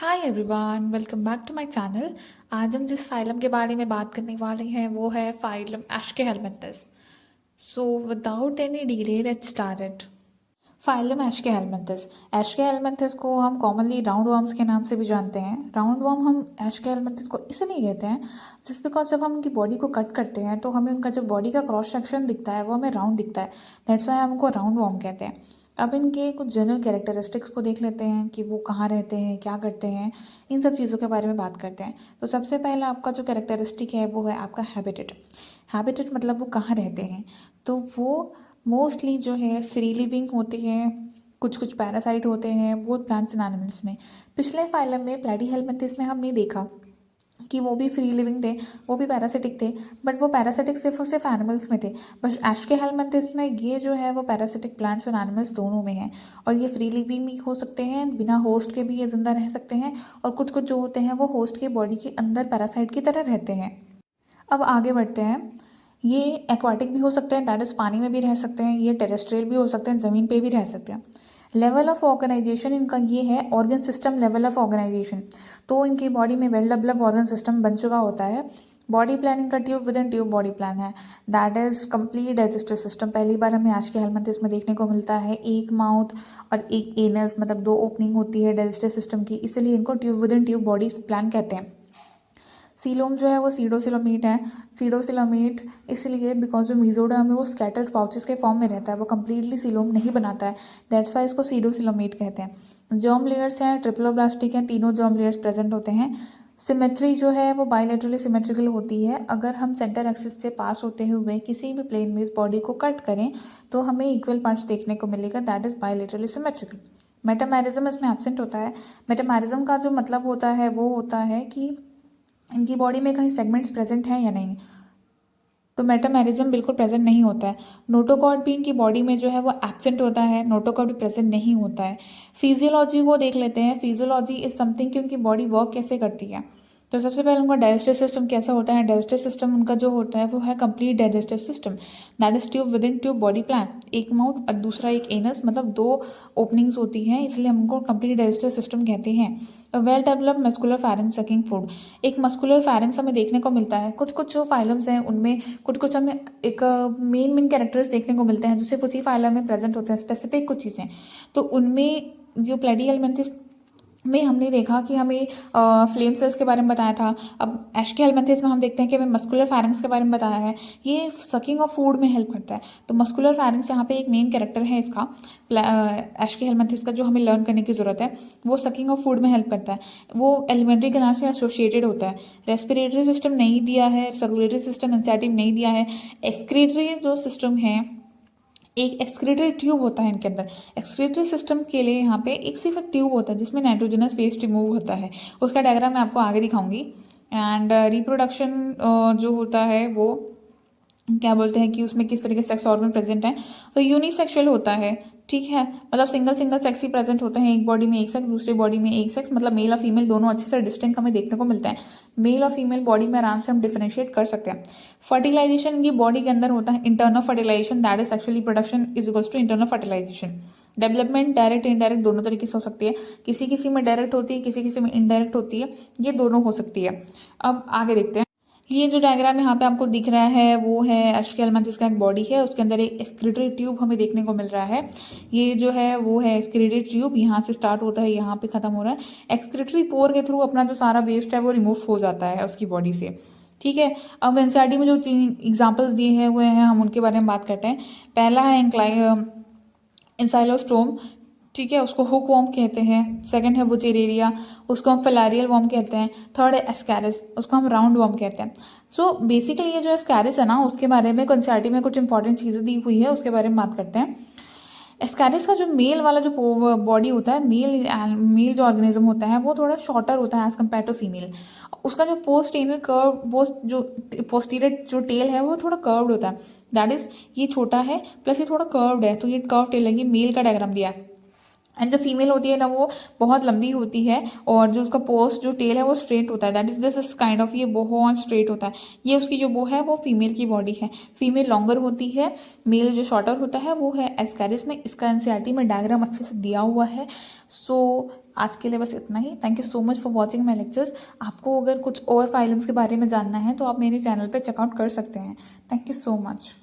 Hi everyone, welcome back to my channel. आज हम जिस फाइलम के बारे में बात करने वाले हैं वो है phylum aschelminthes. So without any delay let's start it. Phylum aschelminthes. Aschelminthes को हम कॉमनली राउंड वर्म्स के नाम से भी जानते हैं। राउंड वर्म हम एश्केहेलमिंथस को इसलिए कहते हैं जिस बिकॉज जब हम उनकी बॉडी को कट करते हैं तो हमें उनका जो बॉडी का क्रॉस सेक्शन दिखता है वो हमें राउंड दिखता है। दैट्स वाई हम उनको राउंड वर्म कहते हैं। अब इनके कुछ जनरल कैरेक्टरिस्टिक्स को देख लेते हैं कि वो कहाँ रहते हैं, क्या करते हैं, इन सब चीज़ों के बारे में बात करते हैं। तो सबसे पहला आपका जो कैरेक्टरिस्टिक है वो है आपका हैबिटेट। हैबिटेट मतलब वो कहाँ रहते हैं। तो वो मोस्टली जो है फ्री लिविंग होते हैं, कुछ कुछ पैरासाइट होते हैं बोथ प्लांट्स एंड एनिमल्स में। पिछले फाइलम में प्लेटीहेल्मिंथस में हमने देखा कि वो भी फ्री लिविंग थे, वो भी पैरासिटिक थे, बट वो पैरासिटिक सिर्फ और सिर्फ एनिमल्स में थे। बट एश्केहेलमिंथस में ये जो है वो पैरासिटिक प्लांट्स और एनिमल्स दोनों में है। और ये फ्री लिविंग भी हो सकते हैं, बिना होस्ट के भी ये जिंदा रह सकते हैं, और कुछ कुछ जो होते हैं वो होस्ट के बॉडी के अंदर पैरासाइट की तरह रहते हैं। अब आगे बढ़ते हैं। ये एक्वाटिक भी हो सकते हैं, दैट इज़ पानी में भी रह सकते हैं। ये टेरेस्ट्रियल भी हो सकते हैं, ज़मीन पे भी रह सकते हैं। लेवल ऑफ ऑर्गेनाइजेशन इनका ये है organ system level of organization. तो इनकी बॉडी में वेल डेवलप ऑर्गन सिस्टम बन चुका होता है। बॉडी प्लान इनका tube within tube body plan है, that is complete digestive system. पहली बार हमें एश्केहेलमिंथस में देखने को मिलता है एक माउथ और एक एनस, मतलब दो ओपनिंग होती है डाइजेस्टिव सिस्टम की, इसलिए इनको tube within tube body plan कहते हैं। सीलोम जो है वो सीडोसिलोमेट है। सीडोसिलोमेट इसलिए बिकॉज जो मीजोडर्म है वो स्कैटर्ड पाउचेस के फॉर्म में रहता है, वो कंप्लीटली सीलोम नहीं बनाता है, दैट्स वाई इसको सीडोसिलोमेट कहते हैं। जर्म लेयर्स हैं ट्रिप्लोब्लास्टिक हैं, तीनों जर्म लेयर्स प्रेजेंट होते हैं। सिमेट्री जो है वो बायलैटरली सिमेट्रिकल होती है। अगर हम सेंटर एक्सिस से पास होते हुए किसी भी प्लेन में इस बॉडी को कट करें तो हमें इक्वल पार्ट्स देखने को मिलेगा, that is bilaterally symmetrical. Metamerism इसमें एब्सेंट होता है। मेटामेरिज्म का जो मतलब होता है वो होता है कि इनकी बॉडी में कहीं सेगमेंट्स प्रेजेंट हैं या नहीं। तो मेटामेरिज्म बिल्कुल प्रेजेंट नहीं होता है। नोटोकॉर्ड भी इनकी बॉडी में जो है वो एब्सेंट होता है, नोटोकॉर्ड भी प्रेजेंट नहीं होता है। फिजियोलॉजी को देख लेते हैं। फिजियोलॉजी इज समथिंग कि उनकी बॉडी वर्क कैसे करती है। तो सबसे पहले उनका डाइजेस्टिव सिस्टम कैसा होता है। डाइजेस्टिव सिस्टम उनका जो होता है वो है complete digestive system, that is tube within tube body plan. एक माउथ और दूसरा एक एनस, मतलब दो ओपनिंग्स होती हैं, इसलिए हम उनको कंप्लीट डाइजेस्टिव सिस्टम कहते हैं। Well developed muscular pharynx sucking food. एक मस्कुलर फैरिंक्स हमें देखने को मिलता है। कुछ कुछ जो फाइलम्स हैं उनमें कुछ कुछ हमें एक मेन मेन कैरेक्टर्स देखने को मिलते हैं जो सिर्फ उसी फाइलम में प्रेजेंट होते हैं, स्पेसिफिक कुछ चीज़ें। तो उनमें जो प्लेटीहेल्मिंथस में हमने देखा कि हमें फ्लेम सेल्स के बारे में बताया था। अब एश्केहेलमिंथस में हम देखते हैं कि हमें मस्कुलर फैरिंक्स के बारे में बताया है। ये सकिंग ऑफ फूड में हेल्प करता है। तो मस्कुलर फैरिंक्स यहाँ पे एक मेन कैरेक्टर है इसका एश्केहेलमिंथस का, जो हमें लर्न करने की ज़रूरत है। वो सकिंग ऑफ फूड में हेल्प करता है। वो एलिमेंट्री गलैंड से एसोसिएटेड होता है। रेस्पिरेटरी सिस्टम नहीं दिया है, सर्कुलेटरी सिस्टम इंसेटिव नहीं दिया है। एक्सक्रीटरी जो सिस्टम है, एक एक्सक्रीटरी ट्यूब होता है इनके अंदर। एक्सक्रीटरी सिस्टम के लिए यहाँ पे एक सिर्फ एक ट्यूब होता है जिसमें नाइट्रोजनस वेस्ट रिमूव होता है। उसका डायग्राम मैं आपको आगे दिखाऊंगी। एंड रिप्रोडक्शन जो होता है वो क्या बोलते हैं कि उसमें किस तरीके से सेक्स ऑर्गन प्रेजेंट है। तो यूनिसेक्सुअल होता है, ठीक है, मतलब सिंगल सिंगल सेक्स ही प्रेजेंट होते हैं। एक बॉडी में एक सेक्स, दूसरी बॉडी में एक सेक्स, मतलब मेल और फीमेल दोनों अच्छे से डिस्टिंक्ट हमें देखने को मिलता है। मेल और फीमेल बॉडी में आराम से हम डिफरेंशिएट कर सकते हैं। फर्टिलाइजेशन इनकी बॉडी के अंदर होता है। Internal fertilization that is sexually production is equals to internal fertilization. Development direct indirect दोनों तरीके से हो सकती है। किसी किसी में डायरेक्ट होती है, किसी किसी में इनडायरेक्ट होती है, ये दोनों हो सकती है। अब आगे देखते हैं। ये जो डायग्राम यहाँ पे आपको दिख रहा है वो है एश्केहेलमिंथस का एक बॉडी है, उसके अंदर एक एक्सक्रीटरी ट्यूब हमें देखने को मिल रहा है। ये जो है वो है एक्सक्रीटरी ट्यूब, यहाँ से स्टार्ट होता है, यहाँ पे खत्म हो रहा है। एक्सक्रीटरी पोर के थ्रू अपना जो सारा वेस्ट है वो रिमूव हो जाता है उसकी बॉडी से, ठीक है। अब एनसीईआरटी में जो एग्जाम्पल्स दिए हैं वो हैं, हम उनके बारे में बात करते हैं। पहला है इंसाइलोस्टोम, ठीक है, उसको हुक वॉर्म कहते हैं। सेकंड है वुचेरेरिया, उसको हम फिलारियल वॉर्म कहते हैं। थर्ड है एस्कैरिस, उसको हम राउंड वॉर्म कहते हैं। सो बेसिकली ये जो एस्कैरिस है ना, उसके बारे में एनसीईआरटी में कुछ इंपॉर्टेंट चीज़ें दी हुई है, उसके बारे में बात करते हैं। एस्कैरिस का जो मेल वाला जो बॉडी होता है, मेल जो ऑर्गेनिज्म होता है वो थोड़ा शॉर्टर होता है एज कम्पेयर टू फीमेल। उसका जो पोस्टीरियर जो टेल है वो थोड़ा कर्व्ड होता है, दैट इज ये छोटा है प्लस ये थोड़ा कर्व्ड है, तो ये कर्व टेल है। ये मेल का डायग्राम दिया है। एंड जो फीमेल होती है ना वो बहुत लंबी होती है, और जो उसका पोस्ट जो टेल है वो स्ट्रेट होता है, that is this is kind of, ये बहुत स्ट्रेट होता है। ये उसकी जो वो है वो फीमेल की बॉडी है। फीमेल लॉन्गर होती है, मेल जो शॉर्टर होता है वो है एस्कैरिस में। इसका एनसीईआरटी में डायग्राम अच्छे से दिया हुआ है। सो आज के लिए बस इतना ही। Thank you so much for watching my lectures. आपको अगर कुछ और फाइलम्स के बारे में जानना है तो आप मेरे चैनल पर चेकआउट कर सकते हैं। Thank you so much.